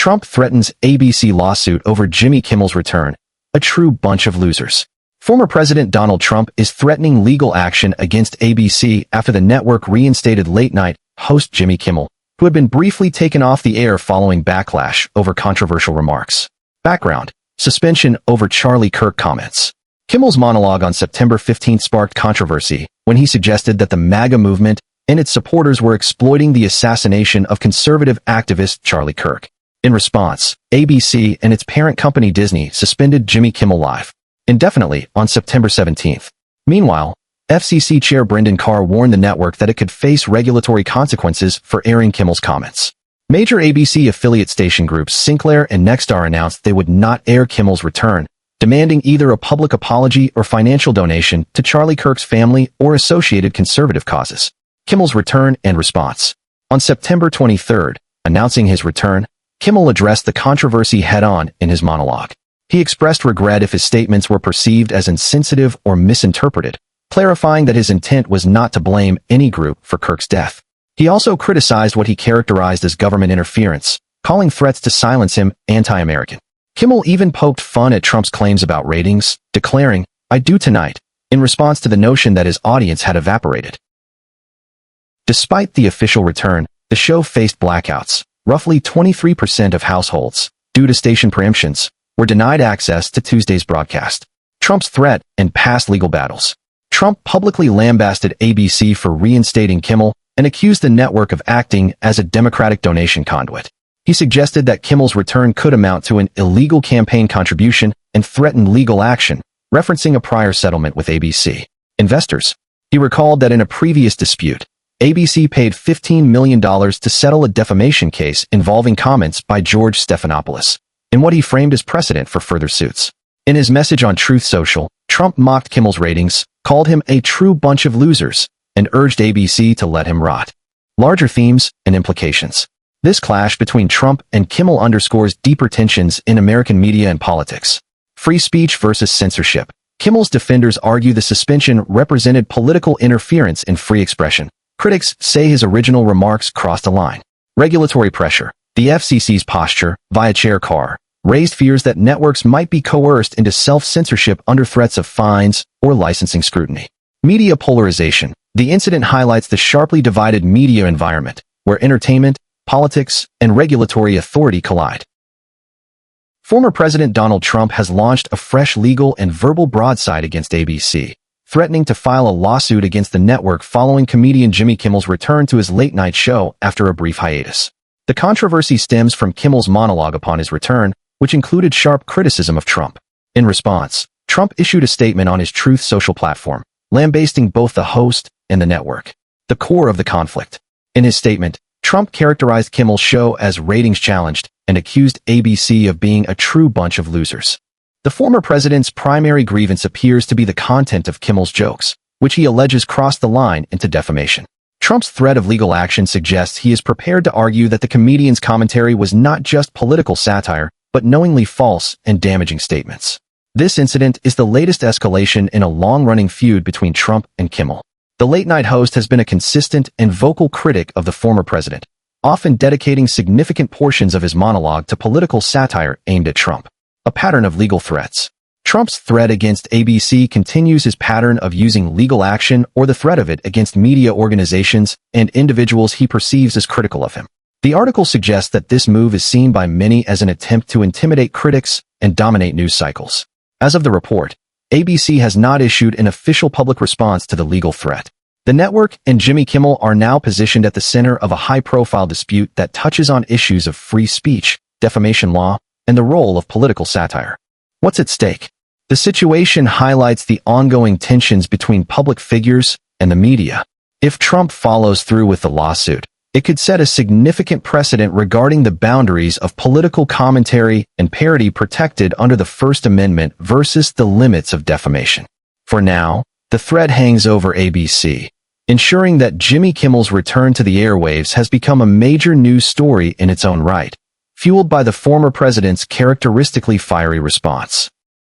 Trump threatens ABC lawsuit over Jimmy Kimmel's return. A true bunch of losers. Former President Donald Trump is threatening legal action against ABC after the network reinstated late-night host Jimmy Kimmel, who had been briefly taken off the air following backlash over controversial remarks. Background: suspension over Charlie Kirk comments. Kimmel's monologue on September 15 sparked controversy when he suggested that the MAGA movement and its supporters were exploiting the assassination of conservative activist Charlie Kirk. In response, ABC and its parent company Disney suspended Jimmy Kimmel Live indefinitely on September 17. Meanwhile, FCC Chair Brendan Carr warned the network that it could face regulatory consequences for airing Kimmel's comments. Major ABC affiliate station groups Sinclair and Nexstar announced they would not air Kimmel's return, demanding either a public apology or financial donation to Charlie Kirk's family or associated conservative causes. Kimmel's return and response. On September 23, announcing his return, Kimmel addressed the controversy head-on in his monologue. He expressed regret if his statements were perceived as insensitive or misinterpreted, clarifying that his intent was not to blame any group for Kirk's death. He also criticized what he characterized as government interference, calling threats to silence him anti-American. Kimmel even poked fun at Trump's claims about ratings, declaring, "I do tonight," in response to the notion that his audience had evaporated. Despite the official return, the show faced blackouts. Roughly 23% of households, due to station preemptions, were denied access to Tuesday's broadcast. Trump's threat and past legal battles. Trump publicly lambasted ABC for reinstating Kimmel and accused the network of acting as a Democratic donation conduit. He suggested that Kimmel's return could amount to an illegal campaign contribution and threatened legal action, referencing a prior settlement with ABC investors. He recalled that in a previous dispute, ABC paid $15 million to settle a defamation case involving comments by George Stephanopoulos, in what he framed as precedent for further suits. In his message on Truth Social, Trump mocked Kimmel's ratings, called him a true bunch of losers, and urged ABC to let him rot. Larger themes and implications. This clash between Trump and Kimmel underscores deeper tensions in American media and politics. Free speech versus censorship. Kimmel's defenders argue the suspension represented political interference in free expression. Critics say his original remarks crossed a line. Regulatory pressure. The FCC's posture, via Chair Carr, raised fears that networks might be coerced into self-censorship under threats of fines or licensing scrutiny. Media polarization. The incident highlights the sharply divided media environment, where entertainment, politics, and regulatory authority collide. Former President Donald Trump has launched a fresh legal and verbal broadside against ABC, threatening to file a lawsuit against the network following comedian Jimmy Kimmel's return to his late-night show after a brief hiatus. The controversy stems from Kimmel's monologue upon his return, which included sharp criticism of Trump. In response, Trump issued a statement on his Truth Social platform, lambasting both the host and the network. The core of the conflict. In his statement, Trump characterized Kimmel's show as ratings challenged and accused ABC of being a true bunch of losers. The former president's primary grievance appears to be the content of Kimmel's jokes, which he alleges crossed the line into defamation. Trump's threat of legal action suggests he is prepared to argue that the comedian's commentary was not just political satire, but knowingly false and damaging statements. This incident is the latest escalation in a long-running feud between Trump and Kimmel. The late-night host has been a consistent and vocal critic of the former president, often dedicating significant portions of his monologue to political satire aimed at Trump. A pattern of legal threats. Trump's threat against ABC continues his pattern of using legal action or the threat of it against media organizations and individuals he perceives as critical of him. The article suggests that this move is seen by many as an attempt to intimidate critics and dominate news cycles. As of the report, ABC has not issued an official public response to the legal threat. The network and Jimmy Kimmel are now positioned at the center of a high-profile dispute that touches on issues of free speech, defamation law, and the role of political satire. What's at stake? The situation highlights the ongoing tensions between public figures and the media. If Trump follows through with the lawsuit, it could set a significant precedent regarding the boundaries of political commentary and parody protected under the First Amendment versus the limits of defamation. For now, the threat hangs over ABC, ensuring that Jimmy Kimmel's return to the airwaves has become a major news story in its own right, fueled by the former president's characteristically fiery response.